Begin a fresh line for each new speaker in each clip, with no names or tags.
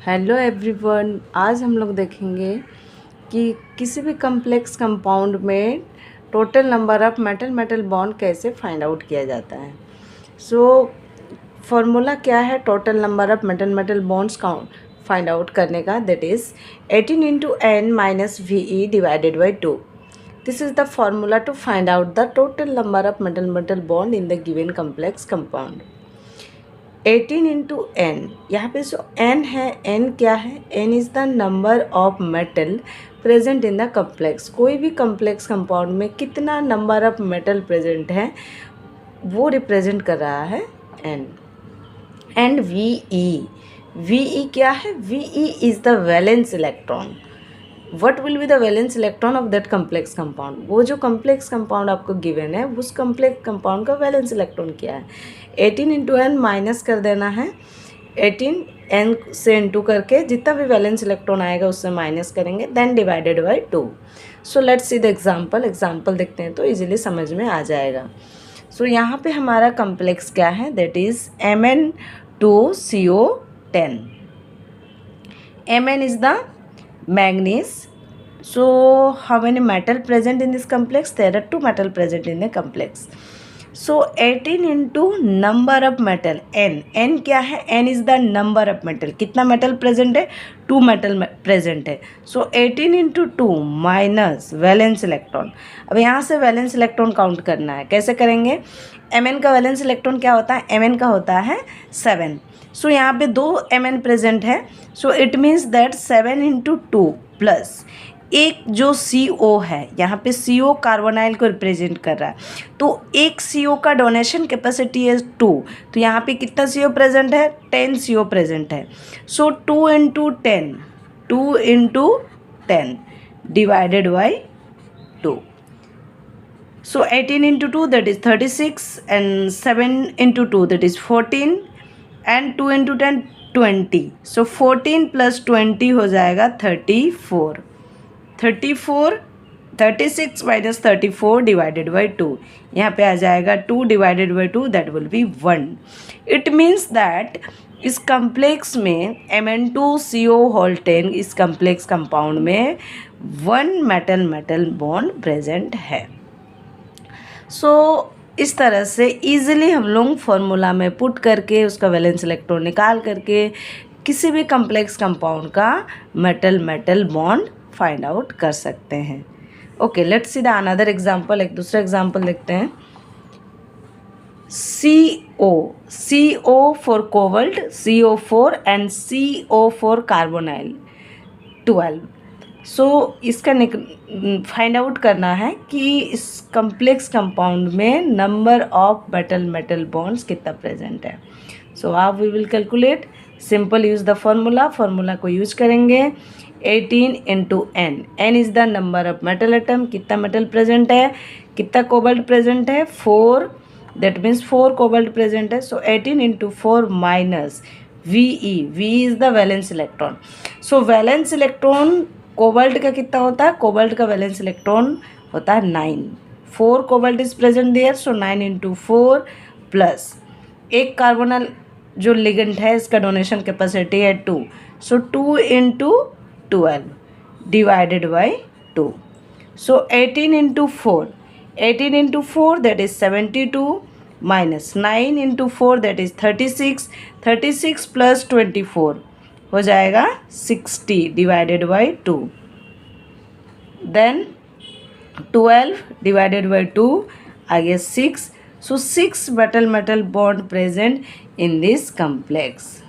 Hello everyone, आज हम लोग देखेंगे कि किसी भी कम्प्लेक्स कंपाउंड में total number of metal metal bond कैसे फाइंड आउट किया जाता है। फॉर्मूला क्या है total number of metal metal bonds count find out करने का, that is 18 into N minus VE divided by 2। This is the formula to find out the total number of metal metal bond in the given complex compound. 18 into N, यहाँ पे जो N है, N क्या है? N is the number of metal present in the complex. कोई भी complex compound में कितना नंबर ऑफ मेटल प्रेजेंट है वो रिप्रेजेंट कर रहा है एन। एंड वी क्या है? VE is the valence electron. What will be the valence electron of that complex compound. वो जो कम्प्लेक्स कंपाउंड आपको गिवन है उस कम्प्लेक्स कंपाउंड का वैलेंस इलेक्ट्रॉन क्या है? 18 इंटू एन माइनस कर देना है, 18 एन से इंटू करके जितना भी वैलेंस इलेक्ट्रॉन आएगा उससे माइनस करेंगे, then divided by 2। So let's see the example देखते हैं तो इजीली समझ में आ जाएगा। सो यहाँ पे हमारा कम्प्लेक्स क्या है? That is Mn2CO10। Mn is the manganese. So how many metal present in this complex? There are 2 metal present in the complex. So 18 into number of metal n क्या है? n is the number of metal. कितना metal present है? 2 metal present है. So 18 into 2 minus valence electron. अब यहाँ से valence electron count करना है। कैसे करेंगे? Mn का valence electron क्या होता है? Mn का होता है 7. सो यहाँ पे 2 Mn प्रेजेंट है। So it means that 7 into 2 plus एक जो CO है, यहाँ पे CO कार्बोनाइल को रिप्रेजेंट कर रहा है, तो एक CO का डोनेशन कैपेसिटी है 2। तो यहाँ पे कितना CO प्रेजेंट है? 10 CO प्रेजेंट है। सो 2 into 10 divided by 2। So 18 into 2 that is 36 and 7 into 2 that is 14 and 2 into 10 20। So 14 plus 20 हो जाएगा 34। 36 माइनस 34 डिवाइडेड बाई 2, यहाँ पे आ जाएगा 2 divided by 2, that will be 1। It means that इस कम्प्लेक्स में Mn2CO10 इस कम्प्लेक्स कंपाउंड में 1 मेटल मेटल बॉन्ड प्रेजेंट है। सो इस तरह से ईज़िली हम लोग फार्मूला में पुट करके उसका वैलेंस इलेक्ट्रॉन निकाल करके किसी भी कम्प्लेक्स कंपाउंड का metal metal bond find out कर सकते हैं। Okay, let's see the another example. एक दूसरा एग्जांपल देखते हैं। CO for cobalt, CO4 and CO for carbonyl 12। So इसका फाइंड आउट करना है कि इस कम्प्लेक्स कंपाउंड में number of metal metal bonds कितना प्रेजेंट है। So how we will calculate? Simple, use the formula को यूज करेंगे। 18 into N, N is the number of metal atom. कितना मेटल प्रेजेंट है? कितना कोबाल्ट प्रेजेंट है? 4, that means 4 cobalt present है। सो 18 into 4 minus VE is the valence electron. So valence electron cobalt का कितना होता है? कोबाल्ट का वैलेंस इलेक्ट्रॉन होता है 9। 4 cobalt is present there, so 9 into 4 plus एक कार्बोनल जो लिगेंड है इसका डोनेशन कैपेसिटी है 2। So 2 into 12 divided by 2। So 18 into 4 that is 72 minus 9 into 4 that is 36 plus 24 हो जाएगा 60 divided by 2। Then 12 divided by 2 आ गया 6। So 6 metal metal bond present in this complex.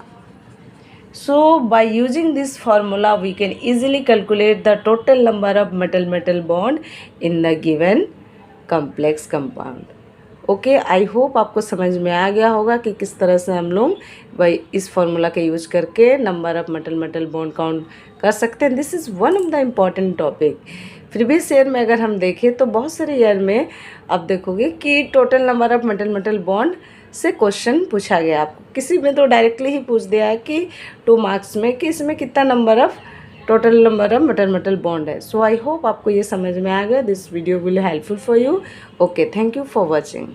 So by using this formula we can easily calculate the total number of metal metal bond in the given complex compound. Okay, I hope आपको समझ में आ गया होगा कि किस तरह से हम लोग भाई इस फार्मूला का यूज करके number of metal metal bond count कर सकते हैं। This is one of the important topic. Previous year में अगर हम देखें तो बहुत सारे ईयर में आप देखोगे कि total number of metal metal bond से क्वेश्चन पूछा गया। आपको किसी में तो डायरेक्टली ही पूछ दिया है कि 2 मार्क्स में कि इसमें कितना number of total number of metal metal bond है। सो आई होप आपको ये समझ में आ गया। This video will helpful for you. Okay, thank you for watching.